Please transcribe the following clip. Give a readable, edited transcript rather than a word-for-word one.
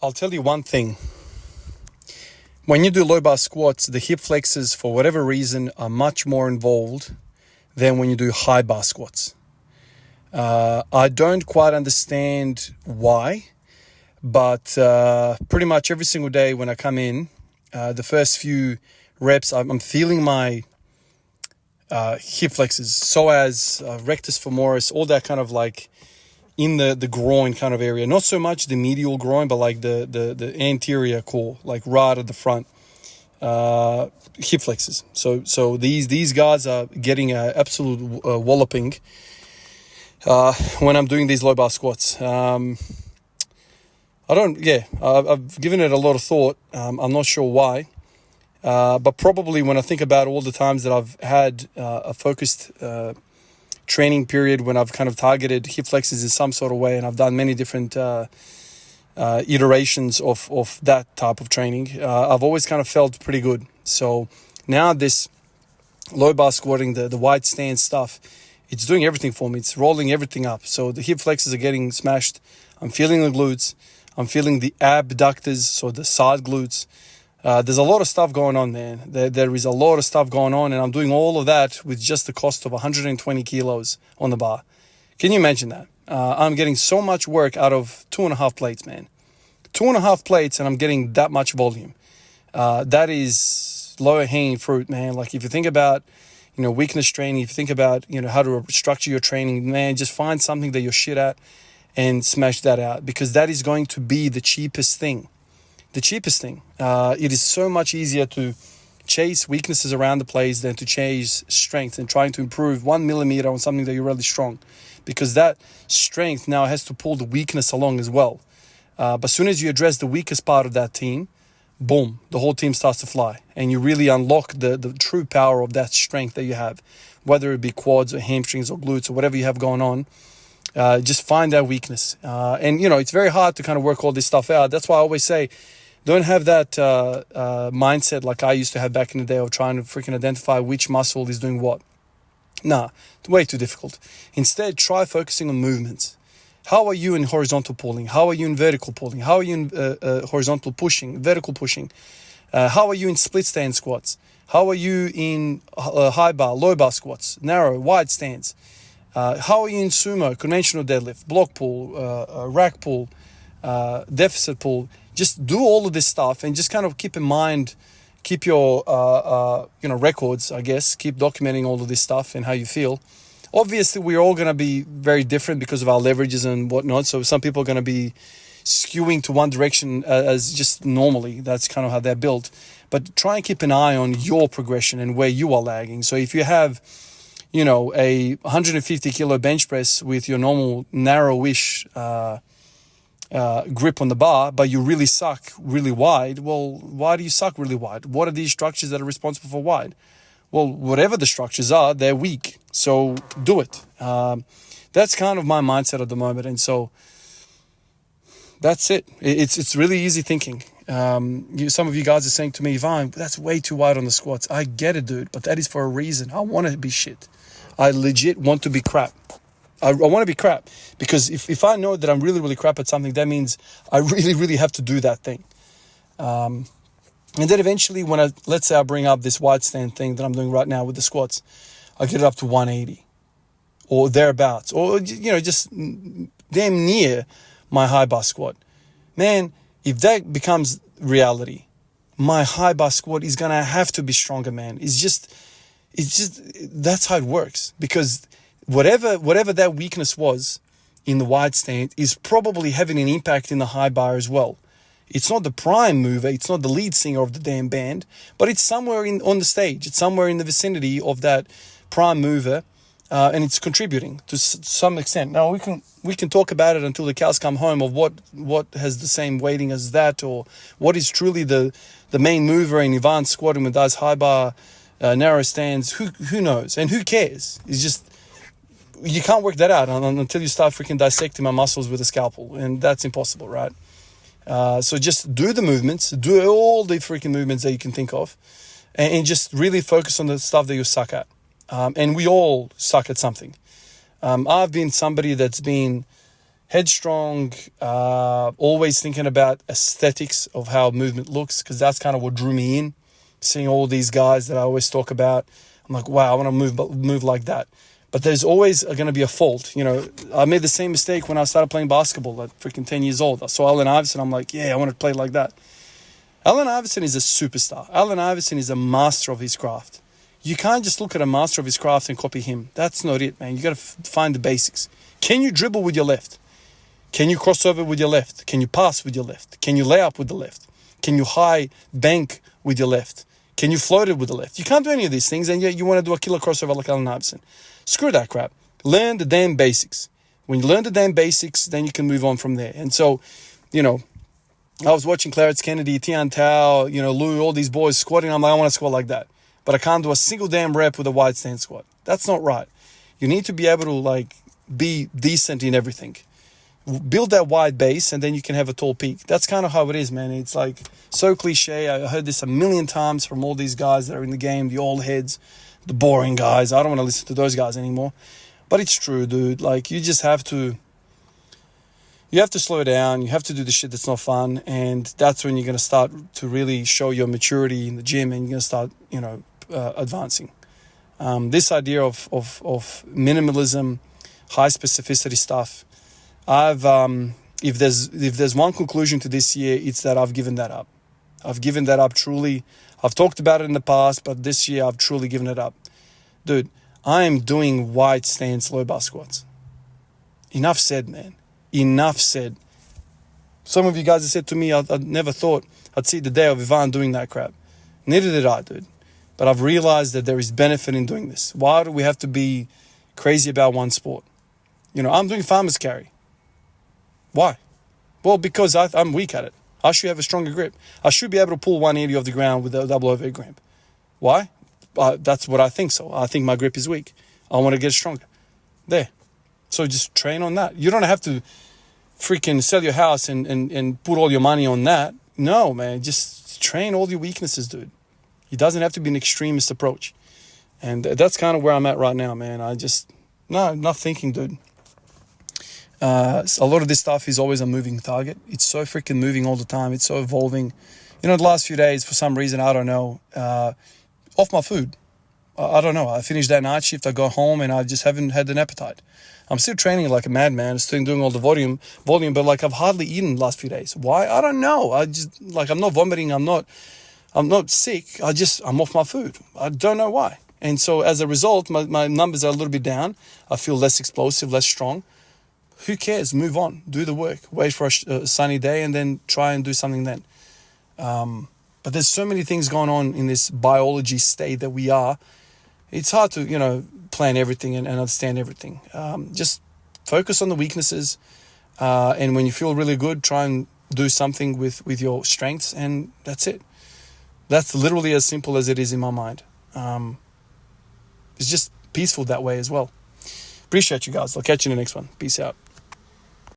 I'll tell you one thing. When you do low bar squats, the hip flexors, for whatever reason, are much more involved than when you do high bar squats. I don't quite understand why, but pretty much every single day when I come in, the first few reps, I'm feeling my hip flexors, psoas, rectus femoris, all that kind of like in the groin kind of area. Not so much the medial groin, but like the anterior core, like right at the front. Hip flexors. So these guys are getting an absolute walloping when I'm doing these low bar squats. I've given it a lot of thought. I'm not sure why. But probably when I think about all the times that I've had a focused training period when I've kind of targeted hip flexors in some sort of way, and I've done many different iterations of that type of training, I've always kind of felt pretty good. So now this low bar squatting, the wide stance stuff, it's doing everything for me. It's rolling everything up. So the hip flexors are getting smashed. I'm feeling the glutes. I'm feeling the abductors, so the side glutes. There's a lot of stuff going on, man. There is a lot of stuff going on, and I'm doing all of that with just the cost of 120 kilos on the bar. Can you imagine that? I'm getting so much work out of 2.5 plates, man. 2.5 plates, and I'm getting that much volume. That is lower hanging fruit, man. Like if you think about, weakness training, if you think about, how to structure your training, man, just find something that you're shit at and smash that out, because that is going to be the cheapest thing. The cheapest thing. It is so much easier to chase weaknesses around the place than to chase strength and trying to improve 1 millimeter on something that you're really strong, because that strength now has to pull the weakness along as well. But as soon as you address the weakest part of that team, boom, the whole team starts to fly, and you really unlock the true power of that strength that you have, whether it be quads or hamstrings or glutes or whatever you have going on. Just find that weakness. And it's very hard to kind of work all this stuff out. That's why I always say, don't have that mindset like I used to have back in the day of trying to freaking identify which muscle is doing what. Nah, way too difficult. Instead, try focusing on movements. How are you in horizontal pulling? How are you in vertical pulling? How are you in horizontal pushing, vertical pushing? How are you in split stand squats? How are you in high bar, low bar squats, narrow, wide stance? How are you in sumo, conventional deadlift, block pull, rack pull, deficit pull? Just do all of this stuff and just kind of keep in mind, keep your records, I guess, keep documenting all of this stuff and how you feel. Obviously, we're all going to be very different because of our leverages and whatnot. So some people are going to be skewing to one direction as just normally. That's kind of how they're built. But try and keep an eye on your progression and where you are lagging. So if you have, a 150 kilo bench press with your normal narrowish grip on the bar, but you really suck really wide, well, why do you suck really wide? What are these structures that are responsible for wide? Well, whatever the structures are, they're weak. So do it. That's kind of my mindset at the moment. And so that's it. It's really easy thinking. Some of you guys are saying to me, Ivan, that's way too wide on the squats. I get it, dude, but that is for a reason. I want to be shit. I legit want to be crap. I want to be crap, because if I know that I'm really, really crap at something, that means I really, really have to do that thing. And then eventually when let's say I bring up this wide stand thing that I'm doing right now with the squats, I get it up to 180 or thereabouts, or, just damn near my high bar squat. Man, if that becomes reality, my high bar squat is going to have to be stronger, man. It's just, that's how it works, because whatever that weakness was in the wide stand is probably having an impact in the high bar as well. It's not the prime mover, it's not the lead singer of the damn band, but it's somewhere on the stage. It's somewhere in the vicinity of that prime mover, and it's contributing to some extent. Now we can talk about it until the cows come home of what has the same weighting as that, or what is truly the main mover in Ivan squatting with those high bar narrow stands. Who knows, and who cares? It's just, you can't work that out until you start freaking dissecting my muscles with a scalpel, and that's impossible, right? So just do the movements, do all the freaking movements that you can think of, and just really focus on the stuff that you suck at. And we all suck at something. I've been somebody that's been, headstrong, always thinking about aesthetics of how movement looks, because that's kind of what drew me in. Seeing all these guys that I always talk about, I'm like, wow, I want to move like that. But there's always going to be a fault. You know, I made the same mistake when I started playing basketball at freaking 10 years old. I saw Allen Iverson. I'm like, yeah, I want to play like that. Allen Iverson is a superstar. Allen Iverson is a master of his craft. You can't just look at a master of his craft and copy him. That's not it, man. You got to find the basics. Can you dribble with your left? Can you cross over with your left? Can you pass with your left? Can you lay up with the left? Can you high bank with your left? Can you float it with the left? You can't do any of these things, and yet you want to do a killer crossover like Allen Iverson. Screw that crap. Learn the damn basics. When you learn the damn basics, then you can move on from there. And so, you know, I was watching Clarence Kennedy, Tian Tao, you know, Lou, all these boys squatting. I'm like, I want to squat like that. But I can't do a single damn rep with a wide stance squat. That's not right. You need to be able to, like, be decent in everything. Build that wide base, and then you can have a tall peak. That's kind of how it is, man. It's like so cliche. I heard this a million times from all these guys that are in the game, the old heads, the boring guys. I don't want to listen to those guys anymore. But it's true, dude. Like, you just have to... You have to slow down. You have to do the shit that's not fun. And that's when you're going to start to really show your maturity in the gym, and you're going to start, you know, advancing. This idea of minimalism, high specificity stuff, if there's one conclusion to this year, it's that I've given that up. I've given that up truly. I've talked about it in the past, but this year I've truly given it up. Dude, I am doing wide stance low bar squats. Enough said, man. Enough said. Some of you guys have said to me, I never thought I'd see the day of Ivan doing that crap. Neither did I, dude. But I've realized that there is benefit in doing this. Why do we have to be crazy about one sport? You know, I'm doing farmer's carry. Why? Well, because I'm weak at it. I should have a stronger grip. I should be able to pull 180 off the ground with a double overhead grip. Why? That's what I think so. I think my grip is weak. I want to get stronger. There. So just train on that. You don't have to freaking sell your house and put all your money on that. No, man. Just train all your weaknesses, dude. It doesn't have to be an extremist approach. And that's kind of where I'm at right now, man. Not thinking, dude. A lot of this stuff is always a moving target. It's so freaking moving all the time. It's so evolving. You know, the last few days, for some reason, I don't know, off my food. I don't know. I finished that night shift. I got home and I just haven't had an appetite. I'm still training like a madman, still doing all the volume, but like I've hardly eaten the last few days. Why? I don't know. I'm not vomiting. I'm not sick. I'm off my food. I don't know why. And so as a result, my numbers are a little bit down. I feel less explosive, less strong. Who cares? Move on. Do the work. Wait for a sunny day and then try and do something then. But there's so many things going on in this biology state that we are. It's hard to, you know, plan everything and understand everything. Just focus on the weaknesses. And when you feel really good, try and do something with your strengths. And that's it. That's literally as simple as it is in my mind. It's just peaceful that way as well. Appreciate you guys. I'll catch you in the next one. Peace out.